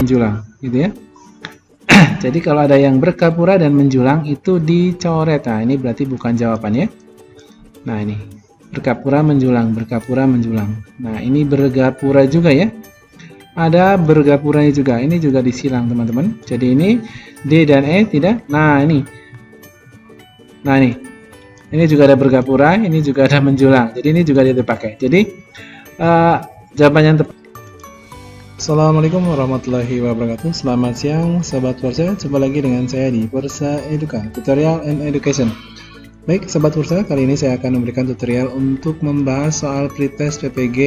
menjulang, gitu ya. Jadi kalau ada yang bergapura dan menjulang itu dicoret. Nah, ini berarti bukan jawabannya. Nah, ini bergapura menjulang, bergapura menjulang. Nah, ini bergapura juga ya. Ada bergapuranya juga. Ini juga disilang, teman-teman. Jadi ini D dan E tidak. Nah, ini. Nah, ini. Ini juga ada bergapura, ini juga ada menjulang. Jadi ini juga dipakai. Jadi jawabannya yang tepat. Assalamualaikum warahmatullahi wabarakatuh. Selamat siang Sobat Pursa, jumpa lagi dengan saya di Pursa Eduka, Tutorial and Education. Baik Sobat Pursa, kali ini saya akan memberikan tutorial untuk membahas soal pretest PPG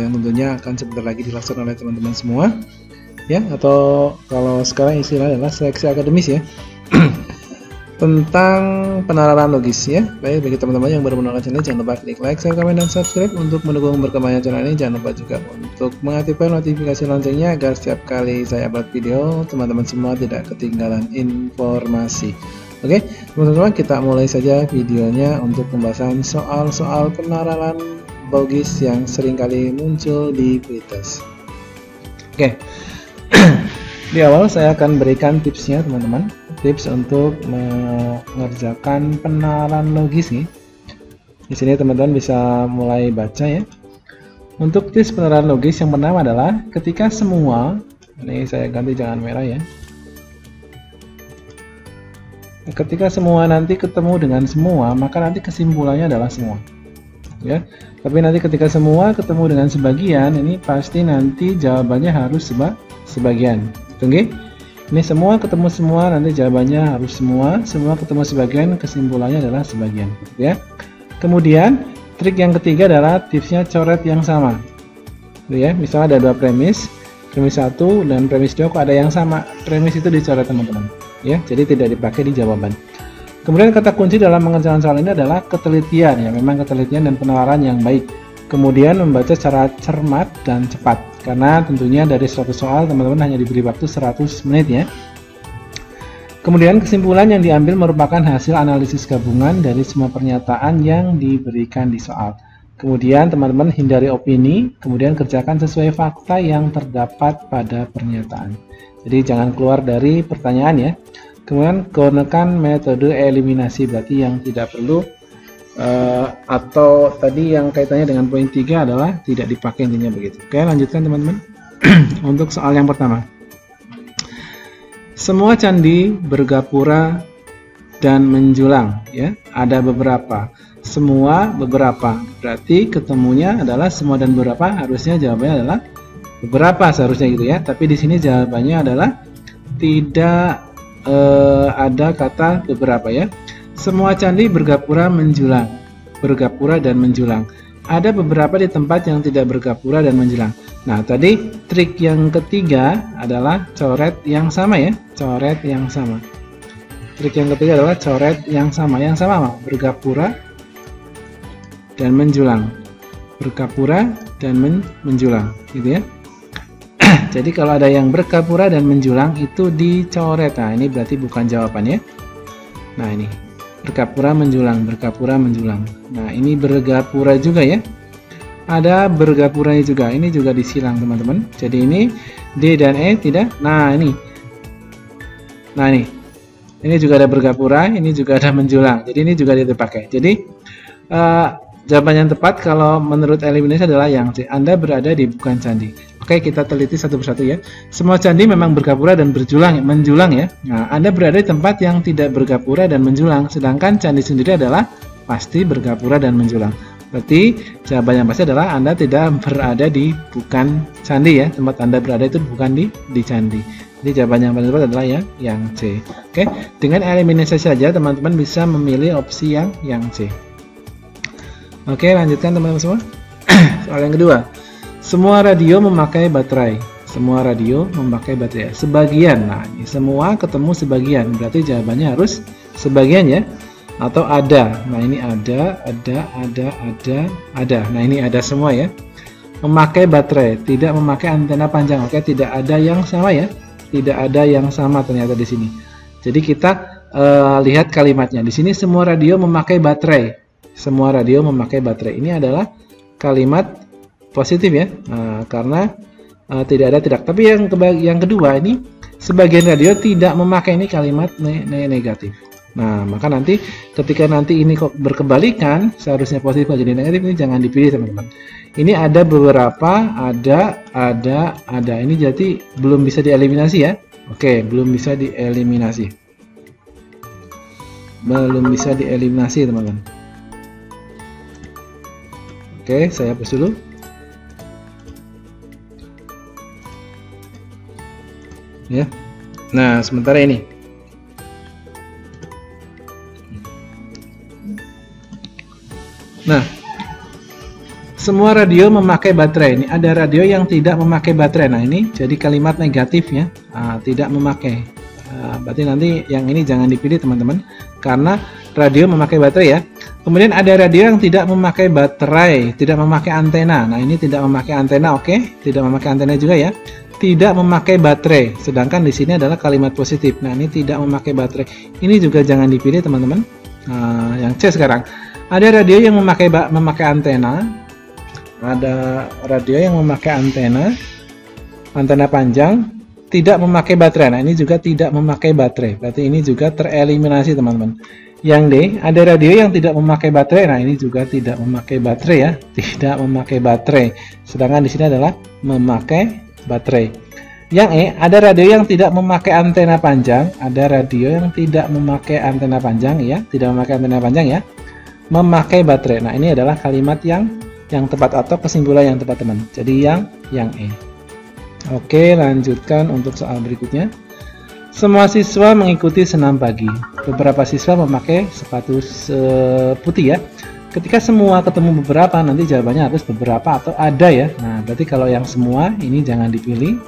yang tentunya akan sebentar lagi dilaksanakan oleh teman-teman semua ya, atau kalau sekarang istilahnya adalah seleksi akademis ya. Tentang penalaran logis ya. Baik, bagi teman-teman yang baru menemukan channel, jangan lupa klik like, share, komen, dan subscribe untuk mendukung berkembangnya channel ini. Jangan lupa juga untuk mengaktifkan notifikasi loncengnya agar setiap kali saya upload video, teman-teman semua tidak ketinggalan informasi. Oke, teman-teman, kita mulai saja videonya untuk pembahasan soal-soal penalaran logis yang seringkali muncul di pretest. Oke. Di awal saya akan berikan tipsnya, teman-teman. Tips untuk mengerjakan penalaran logis nih. Di sini teman-teman bisa mulai baca ya. Untuk tips penalaran logis yang pertama adalah ketika semua, ini saya ganti jangan merah ya. Ketika semua nanti ketemu dengan semua, maka nanti kesimpulannya adalah semua. Ya. Tapi nanti ketika semua ketemu dengan sebagian, ini pasti nanti jawabannya harus sebagian. Oke? Ini semua ketemu semua, nanti jawabannya harus semua ketemu sebagian, kesimpulannya adalah sebagian, ya. Kemudian trik yang ketiga adalah tipsnya coret yang sama, ya. Misalnya ada dua premis 1 dan premis 2 kok ada yang sama, premis itu dicoret teman-teman, ya. Jadi tidak dipakai di jawaban. Kemudian kata kunci dalam mengerjakan soal ini adalah ketelitian, ya. Memang ketelitian dan penalaran yang baik. Kemudian membaca secara cermat dan cepat, karena tentunya dari 100 soal teman-teman hanya diberi waktu 100 menit ya. Kemudian kesimpulan yang diambil merupakan hasil analisis gabungan dari semua pernyataan yang diberikan di soal. Kemudian teman-teman hindari opini, kemudian kerjakan sesuai fakta yang terdapat pada pernyataan. Jadi jangan keluar dari pertanyaan ya. Kemudian gunakan metode eliminasi, berarti yang tidak perlu atau tadi yang kaitannya dengan poin 3 adalah tidak dipakai, intinya begitu. Oke, lanjutkan teman-teman. Untuk soal yang pertama, semua candi bergapura dan menjulang ya, ada beberapa, semua beberapa, berarti ketemunya adalah semua dan beberapa, harusnya jawabannya adalah beberapa seharusnya gitu ya. Tapi di sini jawabannya adalah tidak ada kata beberapa ya. Semua candi bergapura menjulang, bergapura dan menjulang. Ada beberapa di tempat yang tidak bergapura dan menjulang. Nah, tadi trik yang ketiga adalah coret yang sama ya, coret yang sama. Trik yang ketiga adalah coret yang sama apa? Bergapura dan menjulang, bergapura dan menjulang, gitu ya. Jadi kalau ada yang bergapura dan menjulang itu dicoret. Nah, ini berarti bukan jawabannya. Nah, ini bergapura menjulang, bergapura menjulang. Nah, ini bergapura juga ya. Ada bergapuranya juga. Ini juga disilang, teman-teman. Jadi ini D dan E tidak. Nah, ini. Nah, ini. Ini juga ada bergapura, ini juga ada menjulang. Jadi ini juga dipakai. Jadi jawaban yang tepat kalau menurut eliminasi adalah yang C. Anda berada di bukan candi. Oke, kita teliti satu persatu ya. Semua candi memang bergapura dan menjulang ya. Nah, Anda berada di tempat yang tidak bergapura dan menjulang, sedangkan candi sendiri adalah pasti bergapura dan menjulang. Berarti jawaban yang pasti adalah Anda tidak berada di bukan candi ya. Tempat Anda berada itu bukan di candi. Jadi jawaban yang paling tepat adalah yang C. Oke, dengan eliminasi saja teman-teman bisa memilih opsi yang C. Oke, lanjutkan teman-teman semua. Soal yang kedua. Semua radio memakai baterai. Semua radio memakai baterai. Sebagian. Nah, ini semua ketemu sebagian. Berarti jawabannya harus sebagian ya. Atau ada. Nah, ini ada. Nah, ini ada semua ya. Memakai baterai, tidak memakai antena panjang. Oke, tidak ada yang sama ya. Tidak ada yang sama ternyata di sini. Jadi kita lihat kalimatnya. Di sini semua radio memakai baterai. Semua radio memakai baterai. Ini adalah kalimat positif ya, karena tidak ada, tidak. Tapi yang kedua ini sebagian radio tidak memakai ini kalimat negatif. Nah, maka nanti ketika nanti ini kok berkebalikan, seharusnya positif jadi negatif, ini jangan dipilih teman-teman. Ini ada beberapa, ada. Ini jadi belum bisa dieliminasi ya. Oke, belum bisa dieliminasi. Belum bisa dieliminasi teman-teman. Oke, saya hapus dulu. Ya. Nah, sementara ini. Nah, semua radio memakai baterai. Ini ada radio yang tidak memakai baterai. Nah, ini jadi kalimat negatif ya. Tidak memakai. Berarti nanti yang ini jangan dipilih teman-teman, karena radio memakai baterai ya. Kemudian ada radio yang tidak memakai baterai, tidak memakai antena. Nah, ini tidak memakai antena, oke? Tidak memakai antena juga ya. Tidak memakai baterai. Sedangkan di sini adalah kalimat positif. Nah, ini tidak memakai baterai. Ini juga jangan dipilih teman-teman. Yang C sekarang. Ada radio yang memakai antena. Ada radio yang memakai antena panjang, tidak memakai baterai. Nah, ini juga tidak memakai baterai. Berarti ini juga tereliminasi teman-teman. Yang D, ada radio yang tidak memakai baterai. Nah, ini juga tidak memakai baterai ya, tidak memakai baterai. Sedangkan di sini adalah memakai baterai. Yang E, ada radio yang tidak memakai antena panjang. Ada radio yang tidak memakai antena panjang ya, tidak memakai antena panjang ya. Memakai baterai. Nah, ini adalah kalimat yang tepat atau kesimpulan yang tepat teman. Jadi yang E. Oke, lanjutkan untuk soal berikutnya. Semua siswa mengikuti senam pagi. Beberapa siswa memakai sepatu putih ya. Ketika semua ketemu beberapa, nanti jawabannya harus beberapa atau ada ya. Nah, berarti kalau yang semua ini jangan dipilih.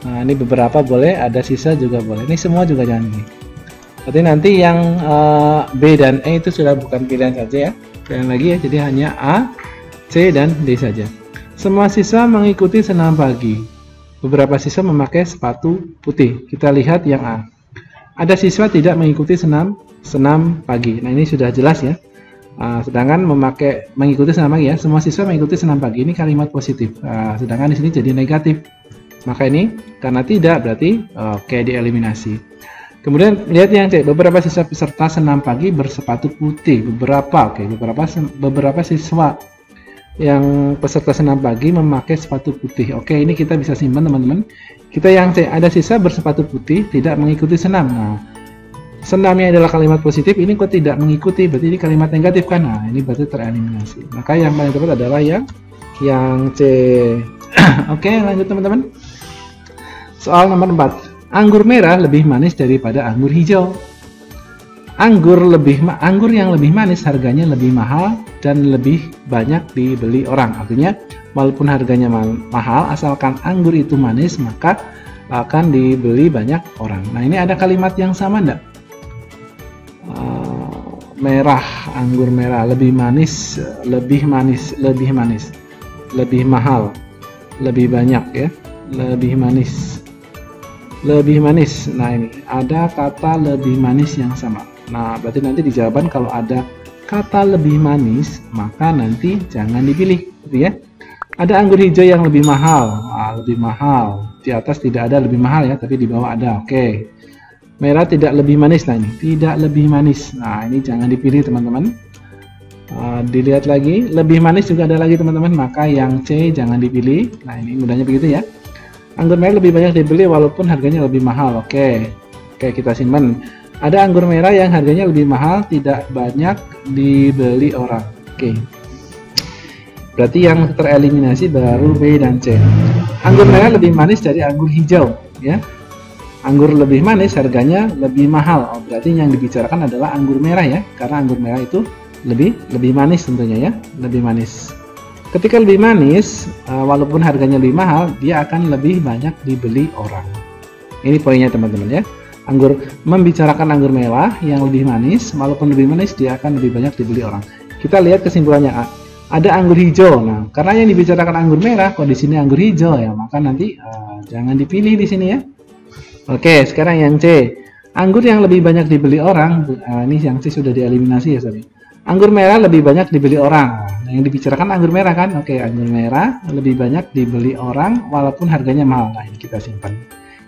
Nah, ini beberapa boleh, ada sisa juga boleh. Ini semua juga jangan dipilih. Berarti nanti yang B dan E itu sudah bukan pilihan saja ya. Pilihan lagi ya, jadi hanya A, C, dan D saja. Semua siswa mengikuti senam pagi. Beberapa siswa memakai sepatu putih. Kita lihat yang A. Ada siswa tidak mengikuti senam pagi. Nah, ini sudah jelas ya. Sedangkan mengikuti senam pagi ya. Semua siswa mengikuti senam pagi. Ini kalimat positif. Sedangkan di sini jadi negatif. Maka ini karena tidak berarti oke, dieliminasi. Kemudian lihat yang C, beberapa siswa peserta senam pagi bersepatu putih. Beberapa siswa yang peserta senam pagi memakai sepatu putih. Oke, ini kita bisa simpan teman-teman. Kita yang C, ada siswa bersepatu putih tidak mengikuti senam. Nah, senamnya adalah kalimat positif, ini kok tidak mengikuti, berarti ini kalimat negatif kan? Nah, ini berarti tereliminasi. Maka yang paling tepat adalah yang C. Oke, lanjut teman-teman. Soal nomor 4. Anggur merah lebih manis daripada anggur hijau. Anggur yang lebih manis harganya lebih mahal dan lebih banyak dibeli orang. Artinya, walaupun harganya mahal, asalkan anggur itu manis, maka akan dibeli banyak orang. Nah, ini ada kalimat yang sama enggak? Anggur merah lebih manis, lebih mahal, lebih banyak ya, lebih manis. Nah, ini ada kata lebih manis yang sama. Nah, berarti nanti di jawaban kalau ada kata lebih manis, maka nanti jangan dipilih gitu ya. Ada anggur hijau yang lebih mahal. Lebih mahal. Di atas tidak ada lebih mahal ya, tapi di bawah ada. Oke. Merah tidak lebih manis. Nah, ini tidak lebih manis. Nah, ini jangan dipilih teman-teman. Dilihat lagi, lebih manis juga ada lagi teman-teman, maka yang C jangan dipilih. Nah, ini mudahnya begitu ya. Anggur merah lebih banyak dibeli walaupun harganya lebih mahal. Oke, kita simpan. Ada anggur merah yang harganya lebih mahal, tidak banyak dibeli orang. Oke. Berarti yang tereliminasi baru B dan C. Anggur merah lebih manis dari anggur hijau, ya. Anggur lebih manis harganya lebih mahal. Berarti yang dibicarakan adalah anggur merah ya, karena anggur merah itu lebih manis tentunya ya, lebih manis. Ketika lebih manis, walaupun harganya lebih mahal, dia akan lebih banyak dibeli orang. Ini poinnya teman-teman ya. Membicarakan anggur merah yang lebih manis, walaupun lebih manis, dia akan lebih banyak dibeli orang. Kita lihat kesimpulannya A. Ada anggur hijau. Nah, karena yang dibicarakan anggur merah, kok di sini anggur hijau ya, maka nanti jangan dipilih di sini ya. Oke, sekarang yang C. Anggur yang lebih banyak dibeli orang, ini yang C sudah dieliminasi ya tadi. Anggur merah lebih banyak dibeli orang. Nah, yang dibicarakan anggur merah kan? Oke, anggur merah lebih banyak dibeli orang walaupun harganya mahal. Nah, ini kita simpan.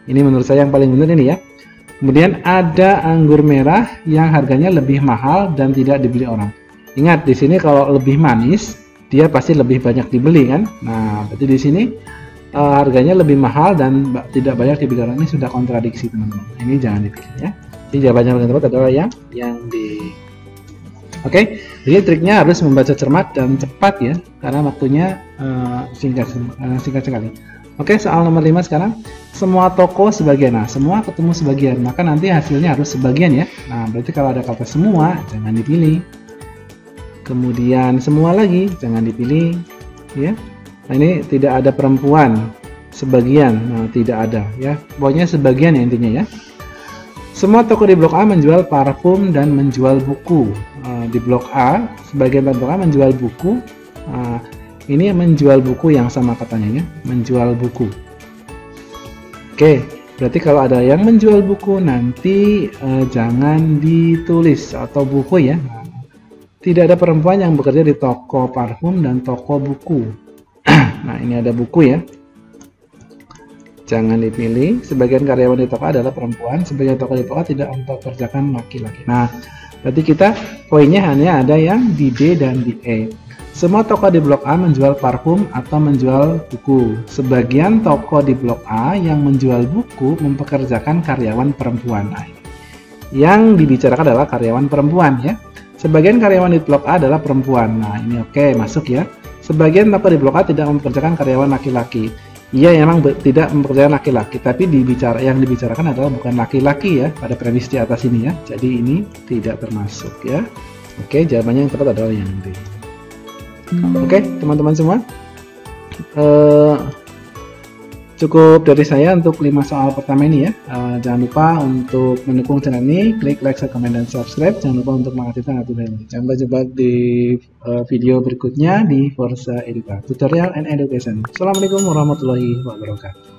Ini menurut saya yang paling benar ini ya. Kemudian ada anggur merah yang harganya lebih mahal dan tidak dibeli orang. Ingat di sini kalau lebih manis dia pasti lebih banyak dibeli kan. Nah, berarti di sini harganya lebih mahal dan tidak banyak dibeli orang, ini sudah kontradiksi teman-teman. Ini jangan dipilih ya. Jadi jawabannya yang tepat adalah yang D. Oke, jadi triknya harus membaca cermat dan cepat ya, karena waktunya singkat sekali. Oke, soal nomor 5 sekarang. Semua toko sebagian. Nah, semua ketemu sebagian, maka nanti hasilnya harus sebagian ya. Nah, berarti kalau ada kata semua, jangan dipilih. Kemudian semua lagi, jangan dipilih. Ya. Nah, ini tidak ada perempuan. Sebagian, nah, tidak ada ya. Pokoknya sebagian ya intinya ya. Semua toko di blok A menjual parfum dan menjual buku. Di blok A, sebagian blok A menjual buku. Ini menjual buku yang sama katanya ya, menjual buku. Oke, berarti kalau ada yang menjual buku nanti jangan ditulis atau buku ya. Tidak ada perempuan yang bekerja di toko parfum dan toko buku. Nah, ini ada buku ya. Jangan dipilih. Sebagian karyawan di toko adalah perempuan, sebagian toko di toko tidak mempekerjakan laki-laki. Nah, berarti kita poinnya hanya ada yang di D dan di E. Semua toko di blok A menjual parfum atau menjual buku. Sebagian toko di blok A yang menjual buku mempekerjakan karyawan perempuan. Nah, yang dibicarakan adalah karyawan perempuan ya. Sebagian karyawan di blok A adalah perempuan. Nah, ini oke, masuk ya. Sebagian toko di blok A tidak mempekerjakan karyawan laki-laki. Iya, memang tidak mempekerjakan laki-laki, tapi yang dibicarakan adalah bukan laki-laki ya pada premis di atas ini ya. Jadi ini tidak termasuk ya. Oke, jawabannya yang tepat adalah yang D. Oke, teman-teman semua, cukup dari saya untuk 5 soal pertama ini ya. Jangan lupa untuk mendukung channel ini, klik like, share, komen, dan subscribe. Jangan lupa untuk mengaktifkan notifikasi. Sampai jumpa di video berikutnya di Forza Educa Tutorial and Education. Assalamualaikum warahmatullahi wabarakatuh.